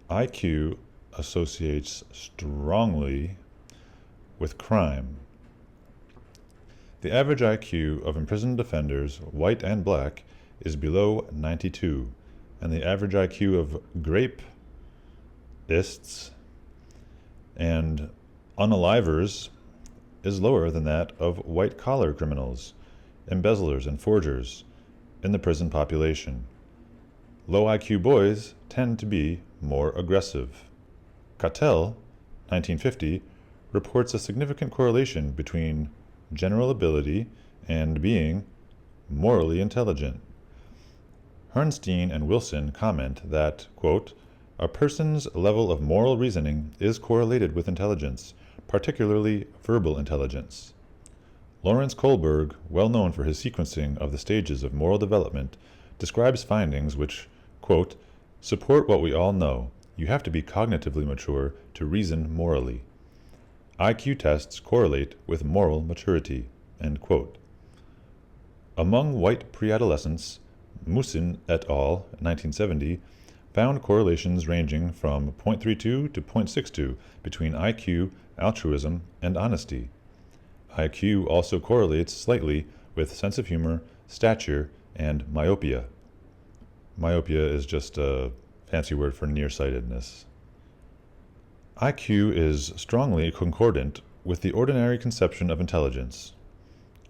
IQ associates strongly with crime. The average IQ of imprisoned offenders, white and black, is below 92, and the average IQ of grapists and unalivers is lower than that of white-collar criminals, embezzlers, and forgers in the prison population. Low IQ boys tend to be more aggressive. Cattell, 1950, reports a significant correlation between general ability and being morally intelligent. Herrnstein and Wilson comment that, quote, a person's level of moral reasoning is correlated with intelligence, particularly verbal intelligence. Lawrence Kohlberg, well known for his sequencing of the stages of moral development, describes findings which, quote, support what we all know. You have to be cognitively mature to reason morally. IQ tests correlate with moral maturity, end quote. Among white preadolescents, Musin et al., 1970, found correlations ranging from 0.32 to 0.62 between IQ, altruism, and honesty. IQ also correlates slightly with sense of humor, stature, and myopia. Myopia is just a fancy word for nearsightedness. IQ is strongly concordant with the ordinary conception of intelligence.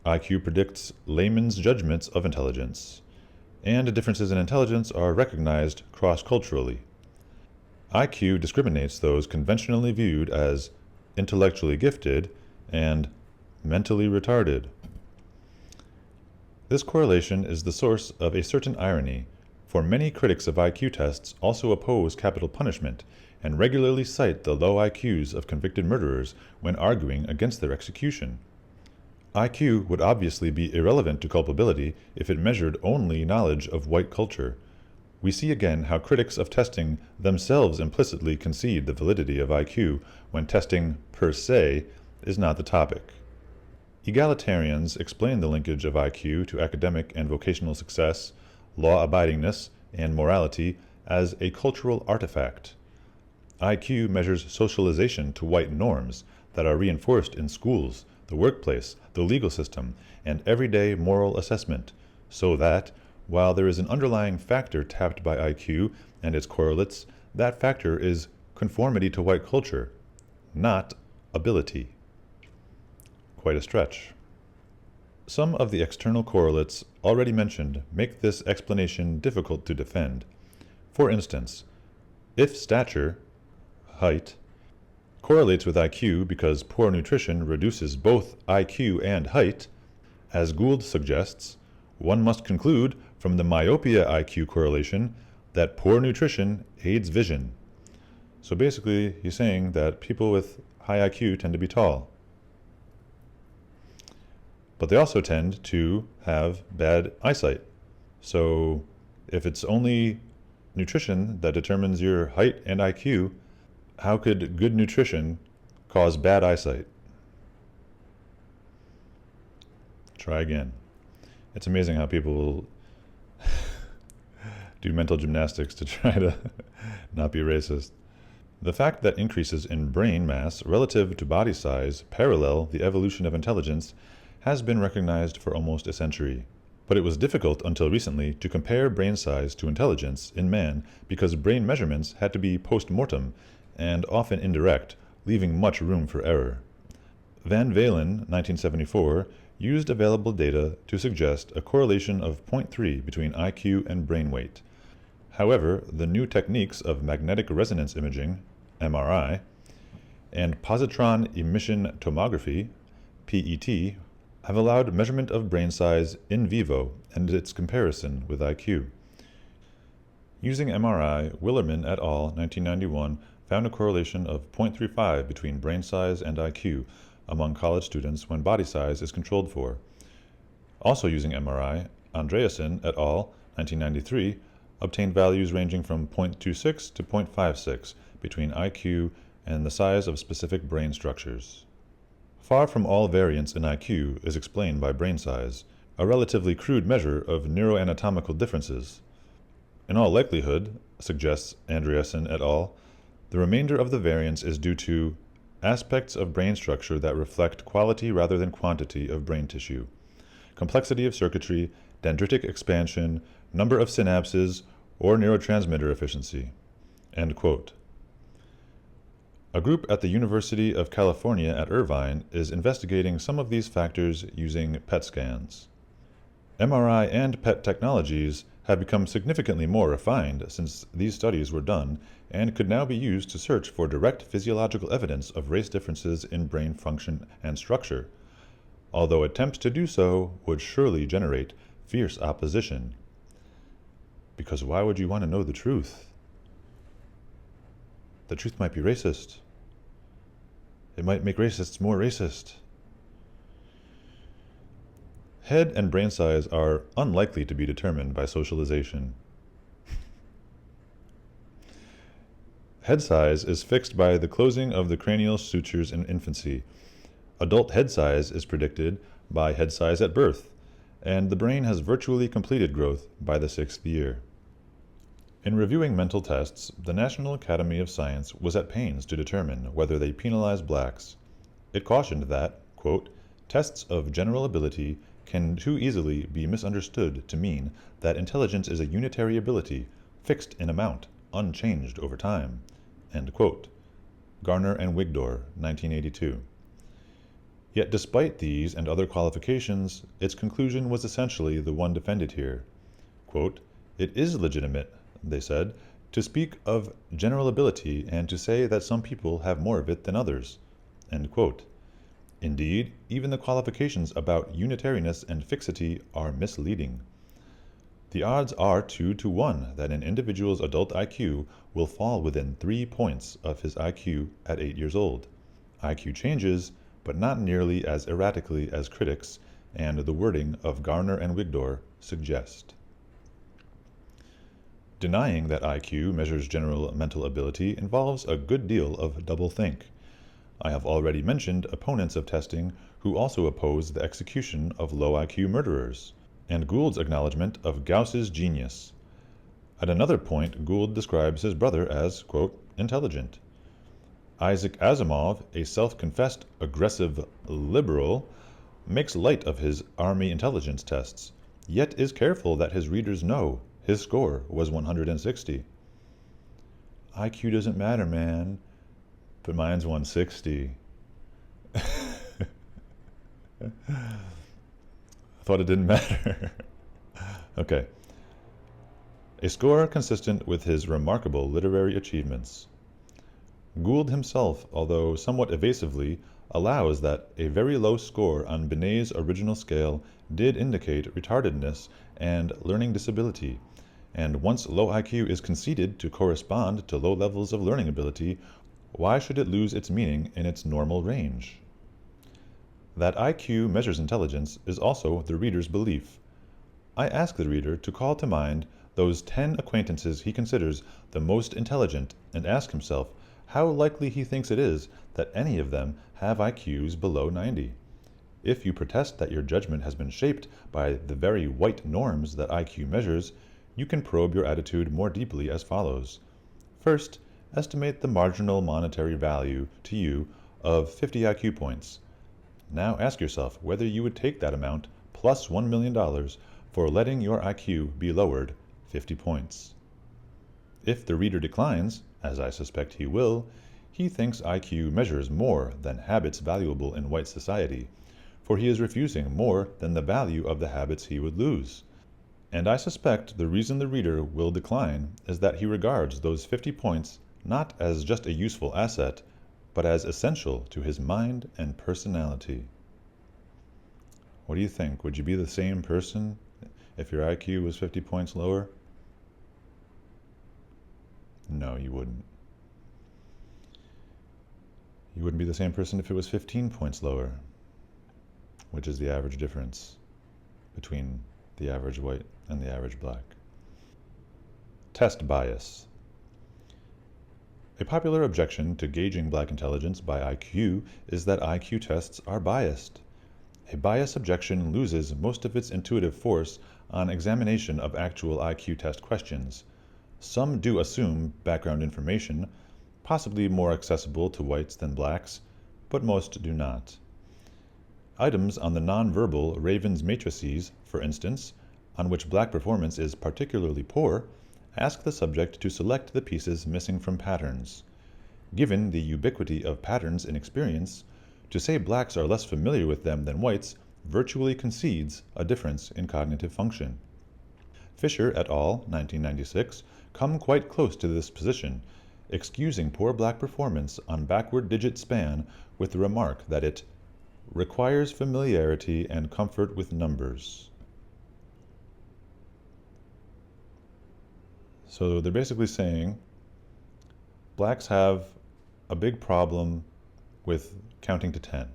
IQ predicts layman's judgments of intelligence, and differences in intelligence are recognized cross-culturally. IQ discriminates those conventionally viewed as intellectually gifted and mentally retarded. This correlation is the source of a certain irony, for many critics of IQ tests also oppose capital punishment and regularly cite the low IQs of convicted murderers when arguing against their execution. IQ would obviously be irrelevant to culpability if it measured only knowledge of white culture. We see again how critics of testing themselves implicitly concede the validity of IQ when testing per se is not the topic. Egalitarians explain the linkage of IQ to academic and vocational success, law-abidingness, and morality as a cultural artifact. IQ measures socialization to white norms that are reinforced in schools, the workplace, the legal system, and everyday moral assessment, so that, while there is an underlying factor tapped by IQ and its correlates, that factor is conformity to white culture, not ability. Quite a stretch. Some of the external correlates already mentioned make this explanation difficult to defend. For instance, if stature, height, correlates with IQ because poor nutrition reduces both IQ and height, as Gould suggests, one must conclude from the myopia IQ correlation that poor nutrition aids vision. So basically, he's saying that people with high IQ tend to be tall. But they also tend to have bad eyesight. So if it's only nutrition that determines your height and IQ, how could good nutrition cause bad eyesight? Try again. It's amazing how people will do mental gymnastics to try to not be racist. The fact that increases in brain mass relative to body size parallel the evolution of intelligence has been recognized for almost a century. But it was difficult until recently to compare brain size to intelligence in man because brain measurements had to be post-mortem and often indirect, leaving much room for error. Van Valen, 1974, used available data to suggest a correlation of 0.3 between IQ and brain weight. However, the new techniques of magnetic resonance imaging, MRI, and positron emission tomography, PET, have allowed measurement of brain size in vivo and its comparison with IQ. Using MRI, Willerman et al. 1991 found a correlation of 0.35 between brain size and IQ among college students when body size is controlled for. Also using MRI, Andreasen et al. 1993 obtained values ranging from 0.26 to 0.56 between IQ and the size of specific brain structures. Far from all variance in IQ is explained by brain size, a relatively crude measure of neuroanatomical differences. In all likelihood, suggests Andreasen et al., The remainder of the variance is due to aspects of brain structure that reflect quality rather than quantity of brain tissue, complexity of circuitry, dendritic expansion, number of synapses, or neurotransmitter efficiency." End quote. A group at the University of California at Irvine is investigating some of these factors using PET scans. MRI and PET technologies have become significantly more refined since these studies were done and could now be used to search for direct physiological evidence of race differences in brain function and structure, although attempts to do so would surely generate fierce opposition. Because why would you want to know the truth? The truth might be racist. It might make racists more racist. Head and brain size are unlikely to be determined by socialization. Head size is fixed by the closing of the cranial sutures in infancy. Adult head size is predicted by head size at birth, and the brain has virtually completed growth by the 6th year. In reviewing mental tests, the National Academy of Science was at pains to determine whether they penalize blacks. It cautioned that, quote, "tests of general ability can too easily be misunderstood to mean that intelligence is a unitary ability, fixed in amount, unchanged over time." End quote. Garner and Wigdor, 1982. Yet despite these and other qualifications, its conclusion was essentially the one defended here. Quote, "It is legitimate," they said, "to speak of general ability and to say that some people have more of it than others." End quote. Indeed, even the qualifications about unitariness and fixity are misleading. The odds are 2 to 1 that an individual's adult IQ will fall within 3 points of his IQ at 8 years old. IQ changes, but not nearly as erratically as critics and the wording of Garner and Wigdor suggest. Denying that IQ measures general mental ability involves a good deal of doublethink. I have already mentioned opponents of testing who also oppose the execution of low IQ murderers, and Gould's acknowledgement of Gauss's genius. At another point, Gould describes his brother as, quote, "intelligent." Isaac Asimov, a self-confessed aggressive liberal, makes light of his Army intelligence tests, yet is careful that his readers know his score was 160. IQ doesn't matter, man, but mine's 160. I thought it didn't matter. Okay. A score consistent with his remarkable literary achievements. Gould himself, although somewhat evasively, allows that a very low score on Binet's original scale did indicate retardedness and learning disability, and once low IQ is conceded to correspond to low levels of learning ability, why should it lose its meaning in its normal range? That IQ measures intelligence is also the reader's belief. I ask the reader to call to mind those 10 acquaintances he considers the most intelligent and ask himself how likely he thinks it is that any of them have IQs below 90. If you protest that your judgment has been shaped by the very white norms that IQ measures, you can probe your attitude more deeply as follows. First, estimate the marginal monetary value to you of 50 IQ points. Now ask yourself whether you would take that amount plus $1 million for letting your IQ be lowered 50 points. If the reader declines, as I suspect he will, he thinks IQ measures more than habits valuable in white society, for he is refusing more than the value of the habits he would lose. And I suspect the reason the reader will decline is that he regards those 50 points not as just a useful asset, but as essential to his mind and personality. What do you think? Would you be the same person if your IQ was 50 points lower? No, you wouldn't. You wouldn't be the same person if it was 15 points lower, which is the average difference between the average white and the average black. Test bias. A popular objection to gauging black intelligence by IQ is that IQ tests are biased. A bias objection loses most of its intuitive force on examination of actual IQ test questions. Some do assume background information, possibly more accessible to whites than blacks, but most do not. Items on the nonverbal Raven's matrices, for instance, on which black performance is particularly poor, ask the subject to select the pieces missing from patterns. Given the ubiquity of patterns in experience, to say blacks are less familiar with them than whites virtually concedes a difference in cognitive function. Fisher et al., 1996, come quite close to this position, excusing poor black performance on backward digit span with the remark that it requires familiarity and comfort with numbers. So they're basically saying blacks have a big problem with counting to 10.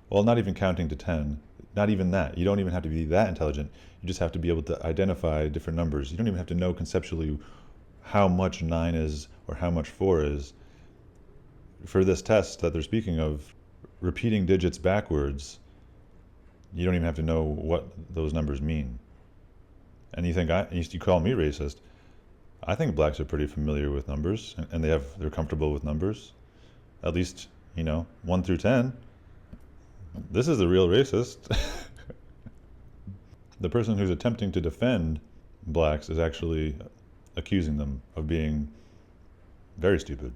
Well, not even counting to 10, not even that. You don't even have to be that intelligent. You just have to be able to identify different numbers. You don't even have to know conceptually how much 9 is or how much 4 is. For this test that they're speaking of, repeating digits backwards, you don't even have to know what those numbers mean. And you think you call me racist? I think blacks are pretty familiar with numbers, and they're comfortable with numbers. At least, 1 through 10. This is the real racist. The person who's attempting to defend blacks is actually accusing them of being very stupid.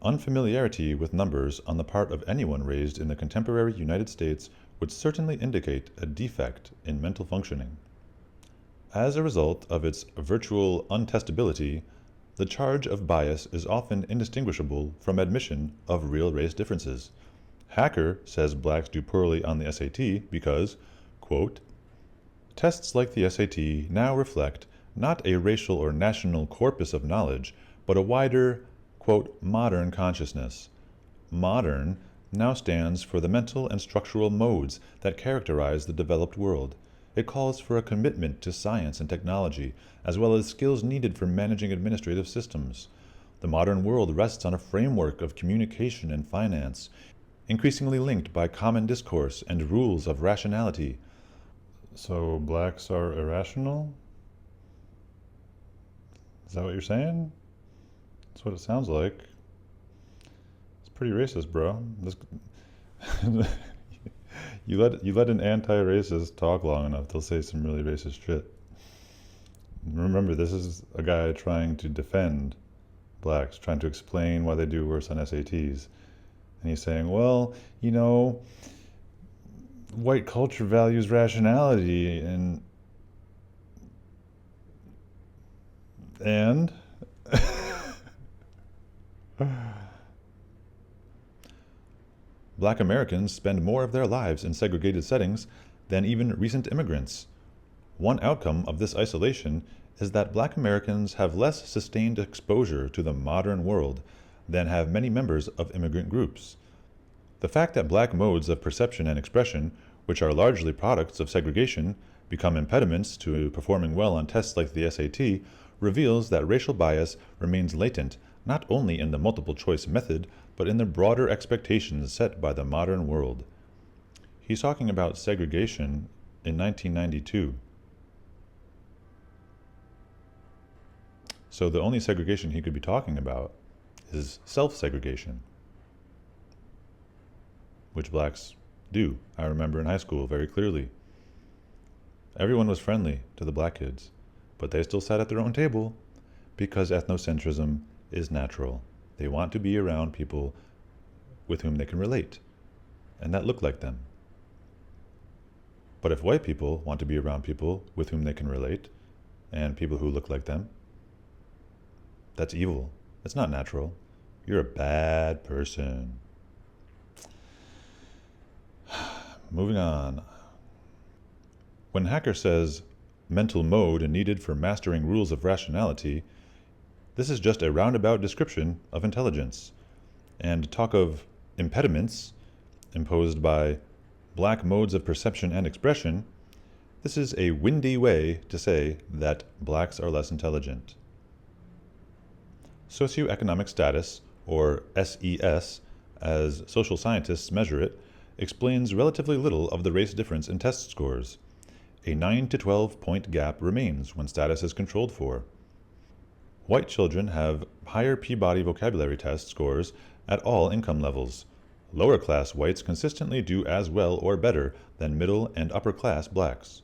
Unfamiliarity with numbers on the part of anyone raised in the contemporary United States would certainly indicate a defect in mental functioning. As a result of its virtual untestability, the charge of bias is often indistinguishable from admission of real race differences. Hacker says blacks do poorly on the SAT because, quote, tests like the SAT now reflect not a racial or national corpus of knowledge, but a wider, quote, modern consciousness. Modern now stands for the mental and structural modes that characterize the developed world. It calls for a commitment to science and technology, as well as skills needed for managing administrative systems. The modern world rests on a framework of communication and finance, increasingly linked by common discourse and rules of rationality. So blacks are irrational? Is that what you're saying? That's what it sounds like. It's pretty racist, bro. You let an anti-racist talk long enough, they'll say some really racist shit. Remember, this is a guy trying to defend blacks, trying to explain why they do worse on SATs. And he's saying, well, white culture values rationality and Black Americans spend more of their lives in segregated settings than even recent immigrants. One outcome of this isolation is that Black Americans have less sustained exposure to the modern world than have many members of immigrant groups. The fact that Black modes of perception and expression, which are largely products of segregation, become impediments to performing well on tests like the SAT reveals that racial bias remains latent not only in the multiple choice method, but in the broader expectations set by the modern world. He's talking about segregation in 1992. So the only segregation he could be talking about is self-segregation, which blacks do. I remember in high school very clearly. Everyone was friendly to the black kids, but they still sat at their own table because ethnocentrism is natural. They want to be around people with whom they can relate and that look like them. But if white people want to be around people with whom they can relate and people who look like them, that's evil. It's not natural. You're a bad person. Moving on. When Hacker says mental mode needed for mastering rules of rationality, this is just a roundabout description of intelligence. And talk of impediments imposed by black modes of perception and expression, this is a windy way to say that blacks are less intelligent. Socioeconomic status, or SES, as social scientists measure it, explains relatively little of the race difference in test scores. A 9 to 12 point gap remains when status is controlled for. White children have higher Peabody vocabulary test scores at all income levels. Lower class whites consistently do as well or better than middle and upper class blacks.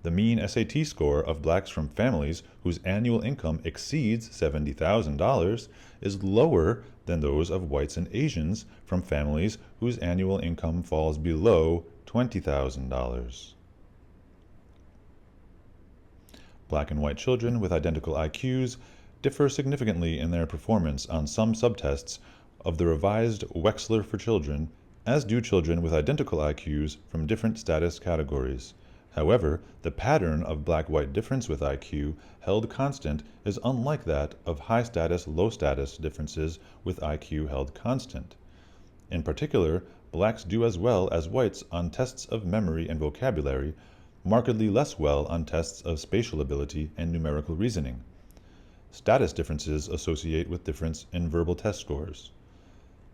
The mean SAT score of blacks from families whose annual income exceeds $70,000 is lower than those of whites and Asians from families whose annual income falls below $20,000. Black and white children with identical IQs differ significantly in their performance on some subtests of the revised Wechsler for children, as do children with identical IQs from different status categories. However, the pattern of black-white difference with IQ held constant is unlike that of high-status, low-status differences with IQ held constant. In particular, blacks do as well as whites on tests of memory and vocabulary, markedly less well on tests of spatial ability and numerical reasoning. Status differences associate with difference in verbal test scores.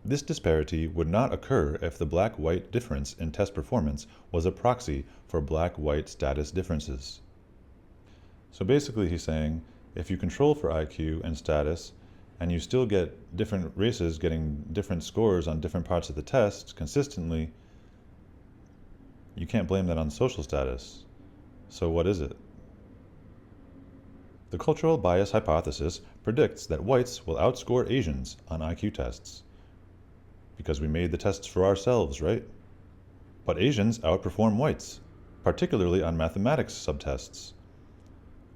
This disparity would not occur if the black-white difference in test performance was a proxy for black-white status differences. So basically he's saying, if you control for IQ and status, and you still get different races getting different scores on different parts of the test consistently, you can't blame that on social status. So what is it? The cultural bias hypothesis predicts that whites will outscore Asians on IQ tests. Because we made the tests for ourselves, right? But Asians outperform whites, particularly on mathematics subtests.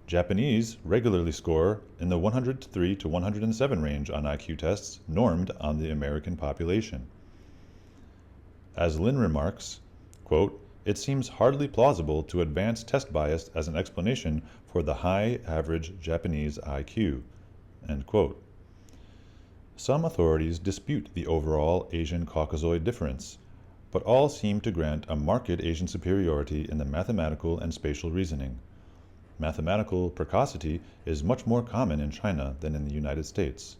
Japanese regularly score in the 103 to 107 range on IQ tests normed on the American population. As Lin remarks, quote, "It seems hardly plausible to advance test bias as an explanation for the high average Japanese IQ." End quote. Some authorities dispute the overall Asian Caucasoid difference, but all seem to grant a marked Asian superiority in the mathematical and spatial reasoning. Mathematical precocity is much more common in China than in the United States.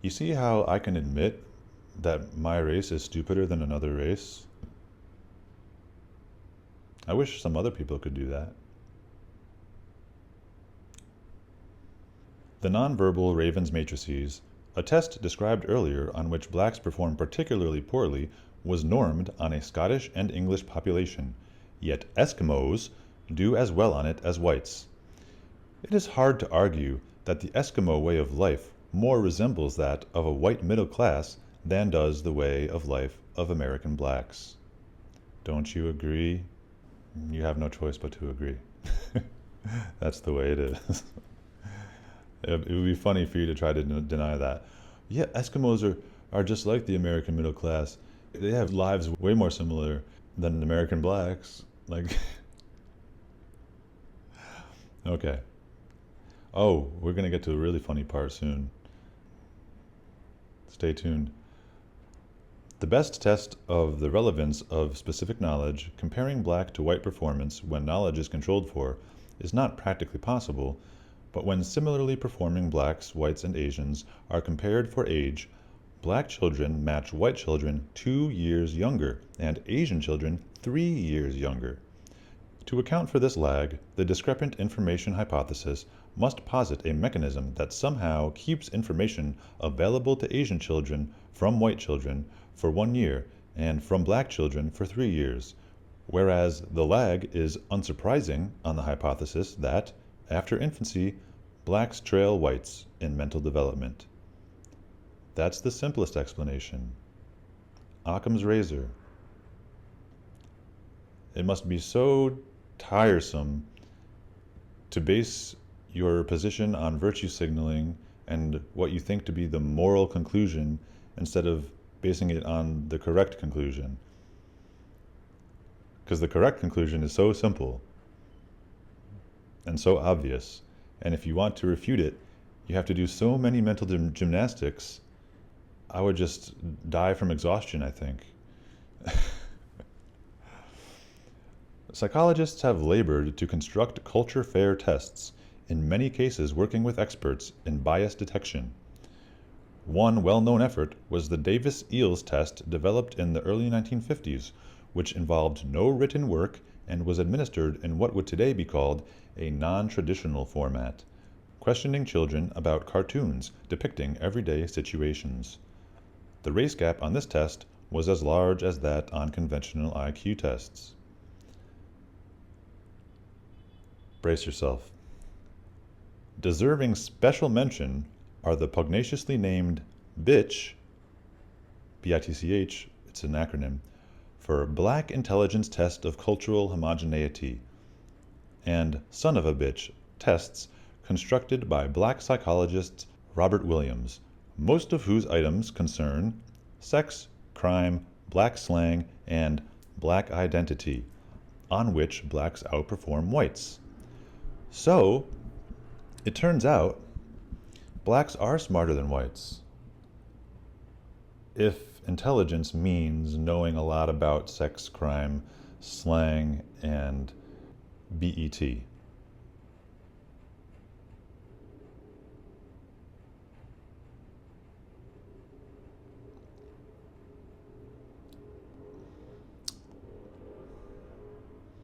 You see how I can admit that my race is stupider than another race? I wish some other people could do that. The nonverbal Raven's matrices, a test described earlier on which blacks performed particularly poorly, was normed on a Scottish and English population, yet Eskimos do as well on it as whites. It is hard to argue that the Eskimo way of life more resembles that of a white middle class than does the way of life of American blacks. Don't you agree? You have no choice but to agree. That's the way it is. It would be funny for you to try to deny that. Yeah, Eskimos are just like the American middle class. They have lives way more similar than American blacks. Like, okay. Oh, we're going to get to a really funny part soon. Stay tuned. The best test of the relevance of specific knowledge, comparing black to white performance when knowledge is controlled for, is not practically possible, but when similarly performing blacks, whites, and Asians are compared for age, black children match white children 2 years younger and Asian children 3 years younger. To account for this lag, the discrepant information hypothesis must posit a mechanism that somehow keeps information available to Asian children from white children for 1 year and from black children for 3 years, whereas the lag is unsurprising on the hypothesis that, after infancy, blacks trail whites in mental development. That's the simplest explanation. Occam's razor. It must be so tiresome to base your position on virtue signaling and what you think to be the moral conclusion instead of basing it on the correct conclusion. Because the correct conclusion is so simple and so obvious. And if you want to refute it, you have to do so many mental gymnastics. I would just die from exhaustion, I think. Psychologists have labored to construct culture-fair tests, in many cases working with experts in bias detection. One well-known effort was the Davis-Eales test developed in the early 1950s, which involved no written work and was administered in what would today be called a non-traditional format. questioning children about cartoons depicting everyday situations. The race gap on this test was as large as that on conventional IQ tests. Brace yourself. Deserving special mention are the pugnaciously named BITCH, B-I-T-C-H, it's an acronym, for Black Intelligence Test of Cultural Homogeneity, and Son of a Bitch tests constructed by black psychologist Robert Williams, most of whose items concern sex, crime, black slang, and black identity, on which blacks outperform whites. So, it turns out, blacks are smarter than whites. If intelligence means knowing a lot about sex, crime, slang, and BET.